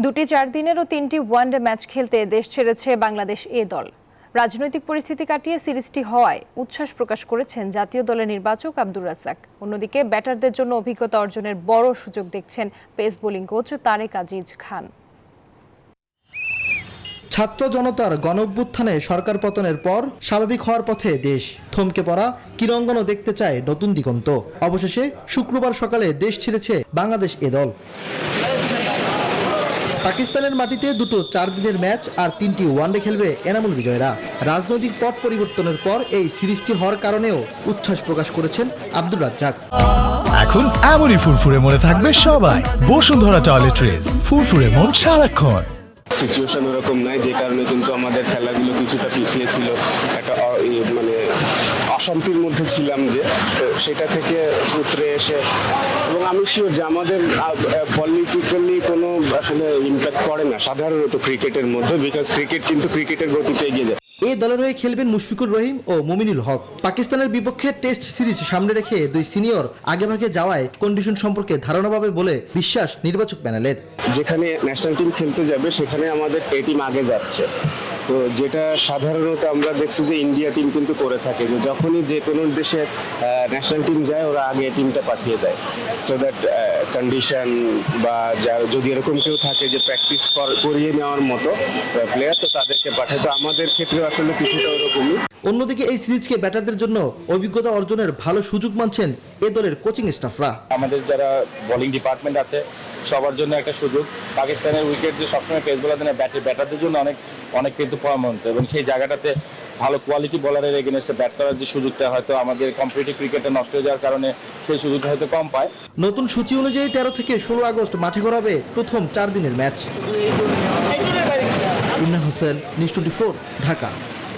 দুটি 4 দিনের ও 3টি ওয়ানডে ম্যাচ খেলতে দেশ ছেড়েছে বাংলাদেশ এ দল। রাজনৈতিক পরিস্থিতি কাটিয়ে সিরিজটি হওয়ায় উচ্ছ্বাস প্রকাশ করেছেন জাতীয় দলের নির্বাচক আব্দুর রাজ্জাক। অন্যদিকে ব্যাটারদের জন্য অভিজ্ঞতা অর্জনের বড় সুযোগ দেখছেন pace bowling coach Tarek Aziz Khan. ছাত্র জনতার গণঅভ্যুত্থানে সরকার পতনের পর স্বাভাবিক হওয়ার পথে দেশ। থমকে পড়া ক্রীড়াঙ্গনও দেখতে চায় নতুন দিগন্ত। অবশেষে শুক্রবার সকালে দেশ ছেড়েছে বাংলাদেশ এ দল। পাকিস্তানের মাটিতে দুটো 4 দিনের ম্যাচ আর 3টি ওয়ানডে খেলবে এনামুল বিজয়রা। রাজনৈতিক পট পরিবর্তনের পর এই সিরিজটি হওয়ার কারণেও উচ্ছ্বাস প্রকাশ করেছেন আব্দুর রাজ্জাক। এখন এমনই ফুরফুরে মনে থাকবে সবাই। বসুন্ধরা টয়লেট্রিজ, ফুরফুরে মন সারাক্ষণ। সিচুয়েশন ওরকম নাই, যে কারণে কিন্তু আমাদের খেলাগুলো কিছুটা পিছিয়ে ছিল, একটা মানে অশান্তির মধ্যে ছিলাম, যে সেটা থেকে উতরে এসে, এবং আমি শিওর যে আমাদের পলিটিক্যালি কোনো আসলে ইম্প্যাক্ট করে না সাধারণত ক্রিকেটের মধ্যে, বিকজ ক্রিকেট কিন্তু ক্রিকেটের গতিতে এগিয়ে যায়। এই দলের হয়ে খেলবেন মুশফিকুর রহিম ও মুমিনুল হক। পাকিস্তানের বিপক্ষে টেস্ট সিরিজ সামনে রেখে দুই সিনিয়র আগেভাগে যাওয়ায় কন্ডিশন সম্পর্কে ধারণা পাবে বলে বিশ্বাস নির্বাচক প্যানেলের। যেখানে ন্যাশনাল টিম খেলতে যাবে সেখানে আমাদের এ টিম আগে যাচ্ছে, তো যেটা সাধারণত আমরা দেখছি যে ইন্ডিয়া টিম কিন্তু করে থাকে, যে যখনই যে কোনো দেশে ন্যাশনাল টিম যায় ওরা আগে টিমটা পাঠিয়ে দেয়, সো দ্যাট কন্ডিশন বা যদি এরকম কেউ থাকে যে প্র্যাকটিস করিয়ে নেওয়ার মতো প্লেয়ার, তো তাদেরকে পাঠায়। তো আমাদের ক্ষেত্রে আসলে কিছুটা ওরকমই। অন্যদিকে এই সিরিজকে ব্যাটারদের জন্য অভিজ্ঞতা অর্জনের ভালো সুযোগ মানছেন এ দলের কোচিং স্টাফরা। আমাদের যারা বোলিং ডিপার্টমেন্ট আছে সবার জন্য একটা সুযোগ। পাকিস্তানের উইকেট যে সবসময় পেস বোলার দেয়, ব্যাটারদের জন্য অনেক কিন্তু পারফরম্যান্স, এবং সেই জায়গাটাতে ভালো কোয়ালিটি বোলারের এগেইনস্টে ব্যাট করার যে সুযোগটা হয়তো আমাদের কম্পিটিটিভ ক্রিকেটে নষ্ট হয়ে যাওয়ার কারণে সেই সুযোগটা হয়তো কম পায়। নতুন সূচি অনুযায়ী 13 থেকে 16 আগস্ট মাঠে গড়াবে প্রথম 4 দিনের ম্যাচ। ইমরান হোসেন, নিউজ 24, ঢাকা।